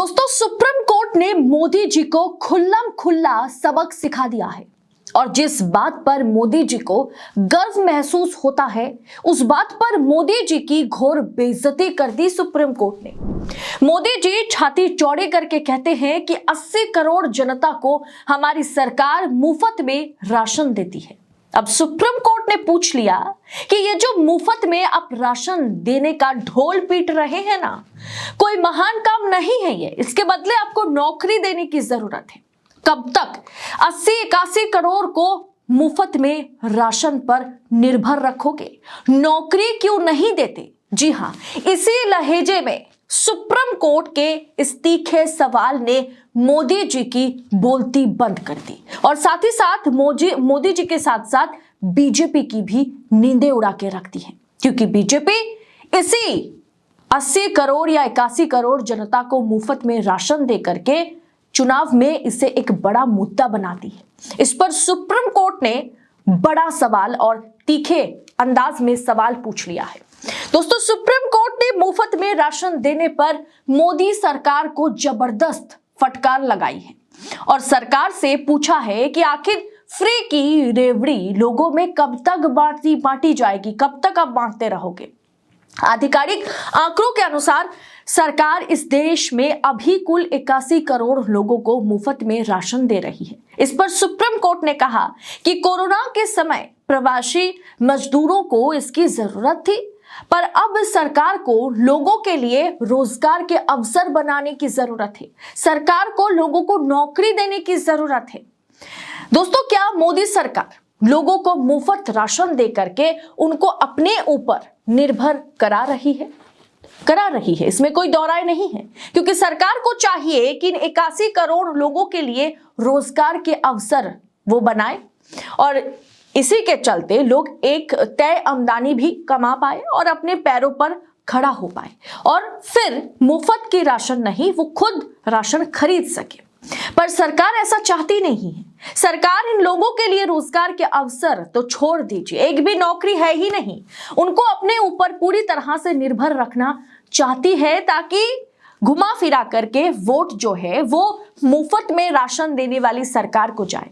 दोस्तों, supreme court ने मोदी जी को खुल्लम खुल्ला सबक सिखा दिया है और जिस बात पर मोदी जी को गर्व महसूस होता है उस बात पर मोदी जी की घोर बेइज्जती कर दी सुप्रीम कोर्ट ने। मोदी जी छाती चौड़ी करके कहते हैं कि 80 करोड़ जनता को हमारी सरकार मुफ्त में राशन देती है। अब सुप्रीम कोर्ट ने पूछ लिया कि ये जो मुफ्त में आप राशन देने का ढोल पीट रहे हैं ना, कोई महान काम नहीं है ये, इसके बदले आपको नौकरी देने की जरूरत है। कब तक 80-81 करोड़ को मुफ्त में राशन पर निर्भर रखोगे? नौकरी क्यों नहीं देते? जी हां, इसी लहजे में सुप्रीम कोर्ट के इस तीखे सवाल ने मोदी जी की बोलती बंद कर दी और साथ ही साथ मोदी जी के साथ साथ बीजेपी की भी नींदें उड़ा के रख दी है, क्योंकि बीजेपी इसी 80 करोड़ या 81 करोड़ जनता को मुफ्त में राशन दे करके चुनाव में इसे एक बड़ा मुद्दा बनाती है। इस पर सुप्रीम कोर्ट ने बड़ा सवाल और तीखे अंदाज में सवाल पूछ लिया है। दोस्तों, सुप्रीम कोर्ट ने मुफ्त में राशन देने पर मोदी सरकार को जबरदस्त फटकार लगाई है और सरकार से पूछा है कि आखिर फ्री की रेवड़ी लोगों में कब तक बांटी जाएगी, कब तक आप बांटते रहोगे? आधिकारिक आंकड़ों के अनुसार सरकार इस देश में अभी कुल 81 करोड़ लोगों को मुफ्त में राशन दे रही है। इस पर सुप्रीम कोर्ट ने कहा कि कोरोना के समय प्रवासी मजदूरों को इसकी जरूरत थी, पर अब सरकार को लोगों के लिए रोजगार के अवसर बनाने की जरूरत है। सरकार को लोगों को नौकरी देने की जरूरत है। दोस्तों, क्या मोदी सरकार लोगों को मुफ्त राशन दे करके उनको अपने ऊपर निर्भर करा रही है? इसमें कोई दो राय नहीं है, क्योंकि सरकार को चाहिए कि इन 81 करोड़ लोगों के लिए रोजगार के अवसर वो बनाए और इसी के चलते लोग एक तय आमदनी भी कमा पाए और अपने पैरों पर खड़ा हो पाए और फिर मुफ्त की राशन नहीं, वो खुद राशन खरीद सके। पर सरकार ऐसा चाहती नहीं है। सरकार इन लोगों के लिए रोजगार के अवसर तो छोड़ दीजिए, एक भी नौकरी है ही नहीं, उनको अपने ऊपर पूरी तरह से निर्भर रखना चाहती है ताकि घुमा फिरा करके वोट जो है वो मुफ्त में राशन देने वाली सरकार को जाए।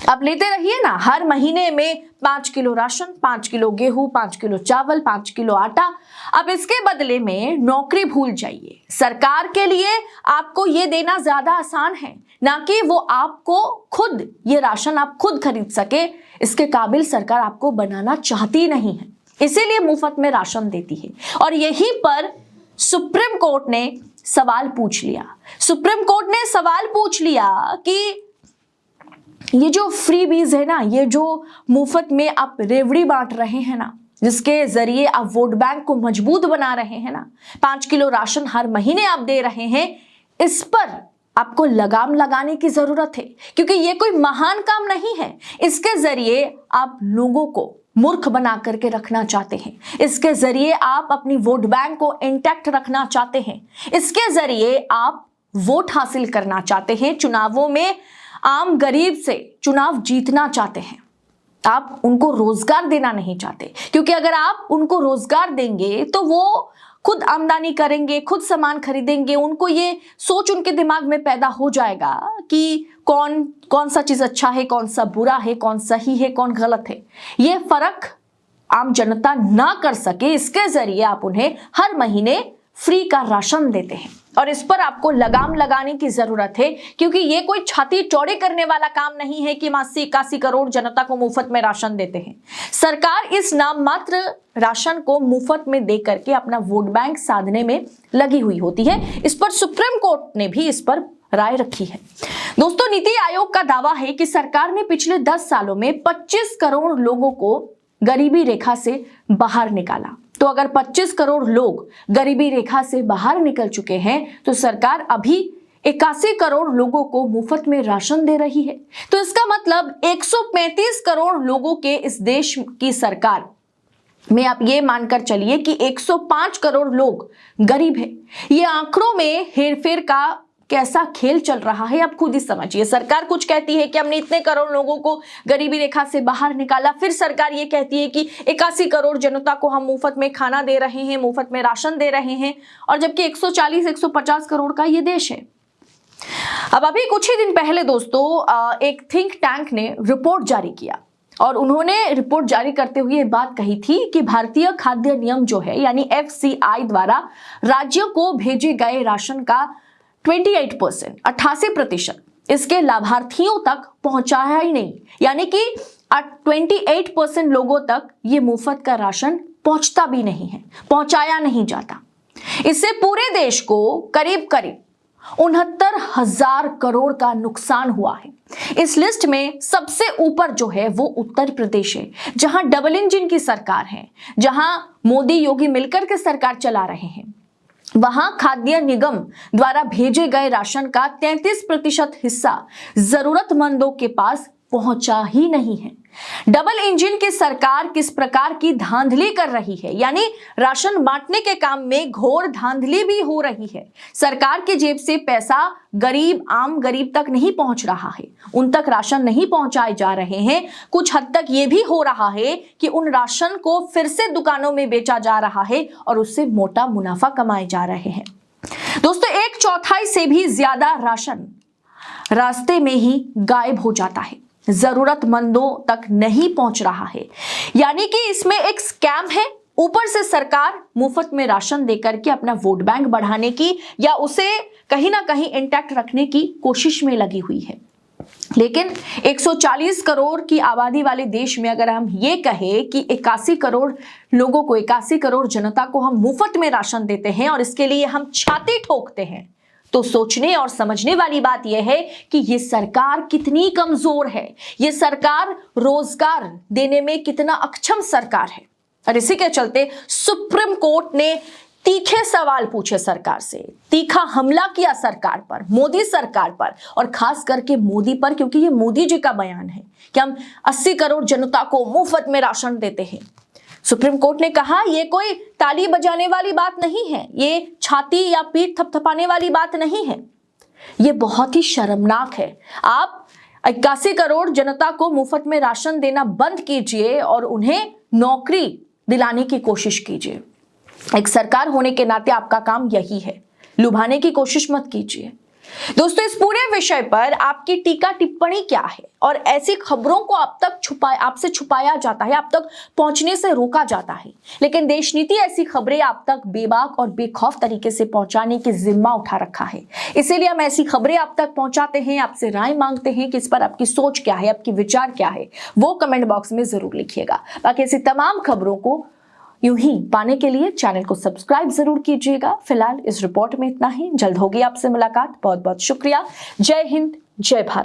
अब लेते रहिए ना, हर महीने में 5 किलो राशन, 5 किलो गेहूं, 5 किलो चावल, 5 किलो आटा। अब इसके बदले में नौकरी भूल जाइए। सरकार के लिए आपको ये देना ज्यादा आसान है, ना कि वो आपको खुद ये राशन आप खुद खरीद सके। इसके काबिल सरकार आपको बनाना चाहती नहीं है, इसीलिए मुफ्त में राशन देती है। और यहीं पर सुप्रीम कोर्ट ने सवाल पूछ लिया। सुप्रीम कोर्ट ने सवाल पूछ लिया कि ये जो फ्रीबीज है ना, ये जो मुफ्त में आप रेवड़ी बांट रहे हैं ना, जिसके जरिए आप वोट बैंक को मजबूत बना रहे हैं ना, 5 किलो राशन हर महीने आप दे रहे हैं, इस पर आपको लगाम लगाने की जरूरत है, क्योंकि ये कोई महान काम नहीं है। इसके जरिए आप लोगों को मूर्ख बना करके रखना चाहते हैं, इसके जरिए आप अपनी वोट बैंक को इंटैक्ट रखना चाहते हैं, इसके जरिए आप वोट हासिल करना चाहते हैं, चुनावों में आम गरीब से चुनाव जीतना चाहते हैं। आप उनको रोजगार देना नहीं चाहते, क्योंकि अगर आप उनको रोजगार देंगे तो वो खुद आमदनी करेंगे, खुद सामान खरीदेंगे। उनको ये सोच उनके दिमाग में पैदा हो जाएगा कि कौन सा चीज अच्छा है, कौन सा बुरा है, कौन सही है, कौन गलत है। ये फर्क आम जनता ना कर सके, इसके जरिए आप उन्हें हर महीने फ्री का राशन देते हैं और इस पर आपको लगाम लगाने की जरूरत है, क्योंकि ये कोई छाती चौड़ी करने वाला काम नहीं है कि 80-81 करोड़ जनता को मुफ्त में राशन देते हैं। सरकार इस नाम मात्र राशन को मुफ्त में दे करके अपना वोट बैंक साधने में लगी हुई होती है। इस पर सुप्रीम कोर्ट ने भी इस पर राय रखी है। दोस्तों, नीति आयोग का दावा है कि सरकार ने पिछले 10 सालों में 25 करोड़ लोगों को गरीबी रेखा से बाहर निकाला। तो अगर 25 करोड़ लोग गरीबी रेखा से बाहर निकल चुके हैं तो सरकार अभी 81 करोड़ लोगों को मुफ्त में राशन दे रही है। तो इसका मतलब 135 करोड़ लोगों के इस देश की सरकार में आप ये मानकर चलिए कि 105 करोड़ लोग गरीब हैं। ये आंकड़ों में हेरफेर का कैसा खेल चल रहा है आप खुद ही समझिए। सरकार कुछ कहती है कि हमने इतने करोड़ लोगों को गरीबी रेखा से बाहर निकाला, फिर सरकार ये कहती है कि 81 करोड़ जनता को हम मुफ्त में खाना दे रहे हैं, मुफ्त में राशन दे रहे हैं, और जबकि 140-150 करोड़ का ये देश है। अब अभी कुछ ही दिन पहले दोस्तों एक थिंक टैंक ने रिपोर्ट जारी किया और उन्होंने रिपोर्ट जारी करते हुए बात कही थी कि भारतीय खाद्य नियम जो है यानी FCI द्वारा राज्यों को भेजे गए राशन का 88% इसके लाभार्थियों तक पहुंचाया ही नहीं, यानी कि 28% लोगों तक ये मुफ्त का राशन पहुंचता भी नहीं है, पहुंचाया नहीं जाता। इससे पूरे देश को करीब 69,000 करोड़ का नुकसान हुआ है। इस लिस्ट में सबसे ऊपर जो है वो उत्तर प्रदेश है, जहां डबल इंजन की सरकार है, जहां मोदी योगी मिलकर के सरकार चला रहे हैं। वहां खाद्य निगम द्वारा भेजे गए राशन का 33% हिस्सा जरूरतमंदों के पास पहुंचा ही नहीं है। डबल इंजन की सरकार किस प्रकार की धांधली कर रही है, यानी राशन बांटने के काम में घोर धांधली भी हो रही है। सरकार के जेब से पैसा आम गरीब तक नहीं पहुंच रहा है, उन तक राशन नहीं पहुंचाए जा रहे हैं। कुछ हद तक ये भी हो रहा है कि उन राशन को फिर से दुकानों में बेचा जा रहा है और उससे मोटा मुनाफा कमाए जा रहे हैं। दोस्तों 1/4 से भी ज्यादा राशन रास्ते में ही गायब हो जाता है, जरूरतमंदों तक नहीं पहुंच रहा है, यानी कि इसमें एक स्कैम है। ऊपर से सरकार मुफ्त में राशन देकर के अपना वोट बैंक बढ़ाने की या उसे कहीं ना कहीं इंटैक्ट रखने की कोशिश में लगी हुई है। लेकिन 140 करोड़ की आबादी वाले देश में अगर हम ये कहें कि 81 करोड़ लोगों को, 81 करोड़ जनता को हम मुफ्त में राशन देते हैं और इसके लिए हम छाती ठोकते हैं, तो सोचने और समझने वाली बात यह है कि ये सरकार कितनी कमजोर है, ये सरकार रोजगार देने में कितना अक्षम सरकार है। और इसी के चलते सुप्रीम कोर्ट ने तीखे सवाल पूछे सरकार से, तीखा हमला किया सरकार पर, मोदी सरकार पर, और खास करके मोदी पर, क्योंकि ये मोदी जी का बयान है कि हम 80 करोड़ जनता को मुफ्त में राशन देते हैं। सुप्रीम कोर्ट ने कहा ये कोई ताली बजाने वाली बात नहीं है, ये छाती या पीठ थपथपाने वाली बात नहीं है, ये बहुत ही शर्मनाक है। आप 81 करोड़ जनता को मुफ्त में राशन देना बंद कीजिए और उन्हें नौकरी दिलाने की कोशिश कीजिए। एक सरकार होने के नाते आपका काम यही है, लुभाने की कोशिश मत कीजिए। दोस्तों इस पूरे विषय पर आपकी टीका टिप्पणी क्या है, और ऐसी खबरों को आपसे छुपाया जाता है, आप तक पहुंचने से रोका जाता है, लेकिन देश नीति ऐसी खबरें आप तक बेबाक और बेखौफ तरीके से पहुंचाने की जिम्मा उठा रखा है। इसीलिए हम ऐसी खबरें आप तक पहुंचाते हैं, आपसे राय मांगते हैं कि इस पर आपकी सोच क्या है, आपकी विचार क्या है, वो कमेंट बॉक्स में जरूर लिखिएगा। बाकी ऐसी तमाम खबरों को यूं ही पाने के लिए चैनल को सब्सक्राइब जरूर कीजिएगा। फिलहाल इस रिपोर्ट में इतना ही, जल्द होगी आपसे मुलाकात। बहुत बहुत शुक्रिया। जय हिंद, जय भारत।